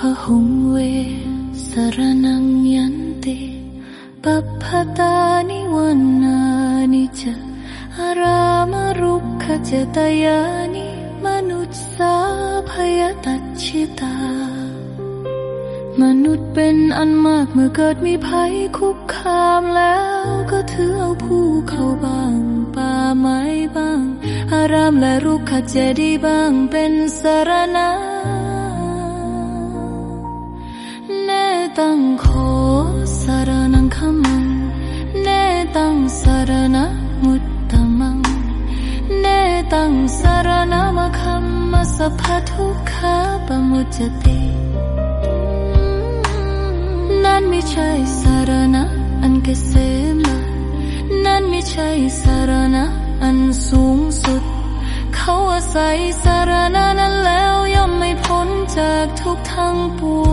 พหุงเวสรนังยันติปัปพตานิวันนานิจอารามรุกขเจตยานิมนุษสาภยตัจฉิตามนุษย์เป็นอันมากเมื่อเกิดมีภัยคุกคามแล้วก็ถือเอาภูเขาบ้างป่าไม้บ้างอารามและรุกขเจดีย์บ้างเป็นสรณะเนตังโฆสรณังคัมมังเนตังสรณะมุตตมังเนตังสรณะมะคัมมะสัพพทุกขาปมุจจตินั่นไม่ใช่สรณะอันเกษมนั่นไม่ใช่สรณะอันสูงสุดเขาอาศัยสรณะนั้นแล้วย่อมไม่พ้นจากทุกข์ทั้งปวง